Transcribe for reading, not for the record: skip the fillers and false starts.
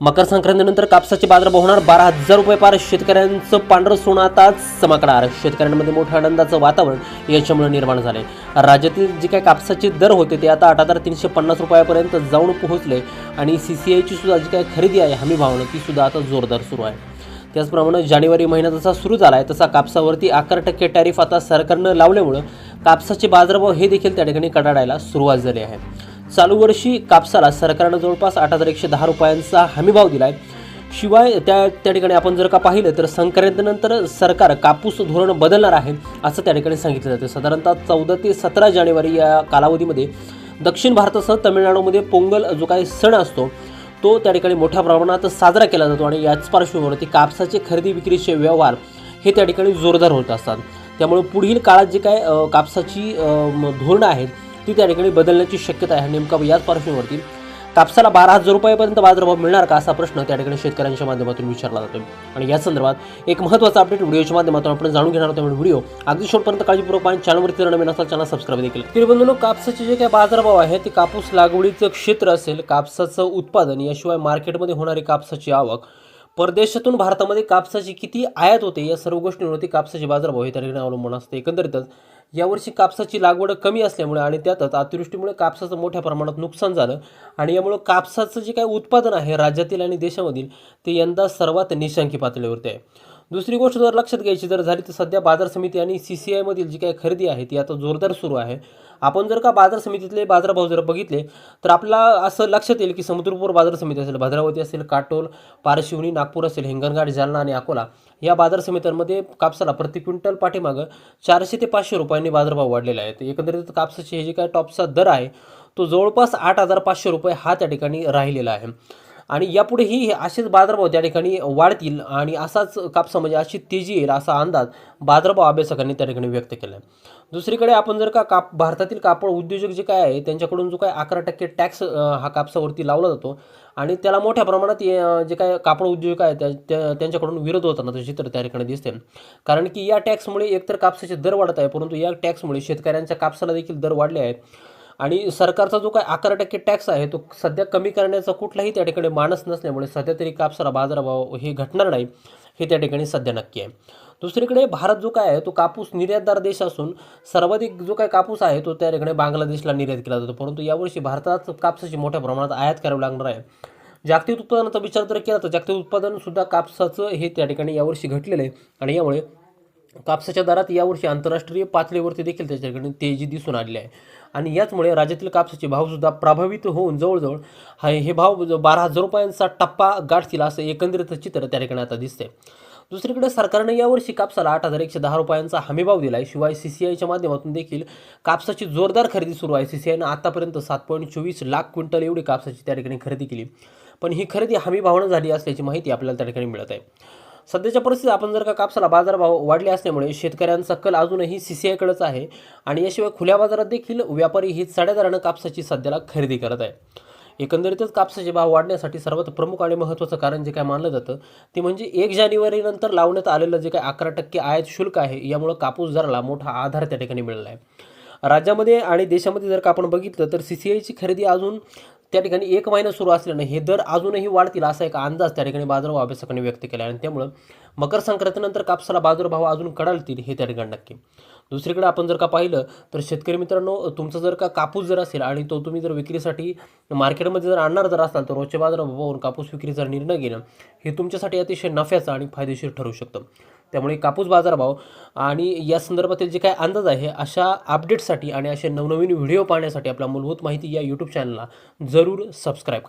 मकर संक्रांतीनंतर कापसाचे बाजारभाव होणार 12,000 रुपये पार. शेतकऱ्यांचं पांढरं सोनं आता चमकणार. शेतकऱ्यांमध्ये मोठ्या आनंदाचं वातावरण याच्यामुळे निर्माण झाले. राज्यातील जे काही कापसाचे दर होते ते आता 8,350 रुपयापर्यंत जाऊन पोहोचले आणि CCIची सुद्धा जी काही खरेदी आहे हमी भावना ती सुद्धा आता जोरदार सुरू आहे. त्याचप्रमाणे जानेवारी महिना जसा सुरू झाला आहे तसा कापसावरती 11% टॅरिफ आता सरकारनं लावल्यामुळं कापसाचे बाजारभाव हे देखील त्या ठिकाणी कडाडायला सुरुवात झाली आहे. चालू वर्षी कापसाला सरकारनं जवळपास 8,110 रुपयांचा हमीभाव दिला आहे. शिवाय त्या ठिकाणी आपण जर का पाहिलं तर संक्रांतीनंतर सरकार कापूस धोरण बदलणार आहे असं त्या ठिकाणी सांगितलं जातं. साधारणतः 14 ते 17 जानेवारी या कालावधीमध्ये दक्षिण भारतासह तमिळनाडूमध्ये पोंगल जो काही सण असतो तो त्या ठिकाणी मोठ्या प्रमाणात साजरा केला जातो आणि याच पार्श्वभूमीवरती कापसाचे खरेदी विक्रीचे व्यवहार हे त्या ठिकाणी जोरदार होत असतात. त्यामुळे पुढील काळात जे काय कापसाची धोरणं आहेत ती त्या ठिकाणी बदलण्याची शक्यता आहे. नेमका याच पार्श्वभूमीवरती कापसाला 12,000 रुपयापर्यंत बाजारभाव मिळणार का असा प्रश्न त्या ठिकाणी शेतकऱ्यांच्या माध्यमातून विचारला जातो. आणि या संदर्भात एक महत्त्वाचा अपडेट व्हिडिओच्या माध्यमातून आपण जाणून घेणार आहोत. व्हिडिओ अगदी शेवटपर्यंत काळजीपूर्वक पाहून चॅनलवरती नवीन असाल चॅनल सबस्क्राईब देखील. तर बंधूंनो, कापसाचे जे काही बाजारभाव आहे ते कापूस लागवडीचं क्षेत्र असेल, कापसाचं उत्पादन, याशिवाय मार्केटमध्ये होणारी कापसाची आवक, परदेशातून भारतामध्ये कापसाची किती आयात होते या सर्व गोष्टींवरती कापसाचे बाजारभाव हे त्या ठिकाणी अवलंबून असते. एकंदरीतच यावर्षी कापसाची लागवड कमी असल्यामुळे आणि त्यातच अतिवृष्टीमुळे कापसाचं मोठ्या प्रमाणात नुकसान झालं आणि यामुळे कापसाचं जे काही उत्पादन आहे राज्यातील आणि देशामधील ते यंदा सर्वात निशंकी पातळीवरती आहे. दुसरी गोष्ट जर लक्षात घ्यायची जर झाली तर सध्या बाजार समिती आणि CCI मधील जी काही खरेदी आहे ती आता जोरदार सुरू आहे. आपण जर का बाजार समितीतले बाजारभाव जर बघितले तर आपल्याला असं लक्षात येईल की समुद्रपूर बाजार समिती असेल, भद्रावती असेल, काटोल, पारशिवनी, नागपूर असेल, हिंगणघाट, जालना आणि अकोला या बाजार समित्यांमध्ये कापसाला प्रति क्विंटल पाठीमागं 400 ते 500 रुपयांनी बाजारभाव वाढलेला आहे. एकंदरीत कापसाचे हे जे काय टॉपचा दर आहे तो जवळपास 8,500 रुपये हा त्या ठिकाणी राहिलेला आहे आणि यापुढेही असेच बाजारभाव त्या ठिकाणी वाढतील आणि असाच कापसामध्ये अशी तेजी येईल असा अंदाज बाजारभाव अभ्यासकांनी त्या ठिकाणी व्यक्त केला आहे. दुसरीकडे आपण जर का भारतातील कापड उद्योजक जे काय आहे त्यांच्याकडून जो काय 11% टॅक्स हा कापसावरती लावला जातो आणि त्याला मोठ्या प्रमाणात जे काय कापड उद्योजक आहेत त्यांच्याकडून विरोध होताना तर चित्र त्या ठिकाणी दिसते. कारण की या टॅक्समुळे एकतर कापसाचे दर वाढत आहे, परंतु या टॅक्समुळे शेतकऱ्यांच्या कापसाला देखील दर वाढले आहेत आणि सरकारचा जो काय 11% टॅक्स आहे तो सध्या कमी करण्याचा कुठलाही त्या ठिकाणी मानस नसल्यामुळे सध्या तरी कापसाला बाजारभाव हे घटणार नाही हे त्या ठिकाणी सध्या नक्की आहे. दुसरीकडे भारत जो काय आहे तो कापूस निर्यातदार देश असून सर्वाधिक जो काय कापूस आहे तो त्या ठिकाणी बांगलादेशला निर्यात केला जातो, परंतु यावर्षी भारतात कापसाची मोठ्या प्रमाणात आयात करावी लागणार आहे. जागतिक उत्पादनाचा विचार जर केला तर जागतिक उत्पादन सुद्धा कापसाचं हे त्या ठिकाणी यावर्षी घटलेलं आहे आणि यामुळे कापसाच्या दरात यावर्षी आंतरराष्ट्रीय पातळीवरती देखील त्याच्या ठिकाणी तेजी दिसून आलेली आहे आणि याचमुळे राज्यातील कापसाचे भावसुद्धा प्रभावित होऊन जवळजवळ हे भाव 12,000 रुपयांचा टप्पा गाठतील असं एकंदरीत चित्र त्या ठिकाणी आता दिसते. दुसरीकडे सरकारने यावर्षी कापसाला 8,110 रुपयांचा हमीभाव दिला आहे. शिवाय CCIच्या माध्यमातून देखील कापसाची जोरदार खरेदी सुरू आहे. CCIनं आतापर्यंत 7.24 लाख क्विंटल एवढी कापसाची त्या ठिकाणी खरेदी केली, पण ही खरेदी हमीभावानं झाली असल्याची माहिती आपल्याला त्या ठिकाणी मिळत आहे. सध्याच्या परिस्थितीत आपण जर का कापसाला बाजारभाव वाढले असल्यामुळे शेतकऱ्यांचा कल अजूनही CCIकडेच आहे आणि याशिवाय खुल्या बाजारात देखील व्यापारी ही चढ्या दरानं कापसाची सध्याला खरेदी करत आहे. एकंदरीतच कापसाचे भाव वाढण्यासाठी सर्वात प्रमुख आणि महत्त्वाचं कारण जे काय मानलं जातं ते म्हणजे 1 जानेवारीनंतर लावण्यात आलेलं जे काय 11% आयात शुल्क आहे यामुळे कापूस दराला मोठा आधार त्या ठिकाणी मिळाला आहे. राज्यामध्ये आणि देशामध्ये जर का आपण बघितलं तर CCIची खरेदी अजून त्या ठिकाणी 1 महिना सुरू असल्यानं हे दर अजूनही वाढतील असा एक अंदाज त्या ठिकाणी बाजारभाव अभ्यासकांनी व्यक्त केला आहे आणि त्यामुळं मकर संक्रांतीनंतर कापसाला बाजारभाव अजून कडालतील हे त्या ठिकाणी नक्की. दुसरीकडे आपण जर का पाहिलं तर शेतकरी मित्रांनो, तुमचा जर का कापूस जर असेल आणि तो तुम्ही जर विक्रीसाठी मार्केटमध्ये जर आणणार जर असाल तर रोजच्या बाजारभावावरून कापूस विक्रीचा निर्णय घेणं हे तुमच्यासाठी अतिशय नफ्याचं आणि फायदेशीर ठरू शकतं. त्यामुळे कापूस बाजारभाव आणि या संदर्भातील जे काय अंदाज आहे अशा अपडेट्ससाठी आणि असे नवनवीन व्हिडिओ पाहण्यासाठी आपल्या मूलभूत माहिती या YouTube चॅनलला जरूर सबस्क्राईब करा.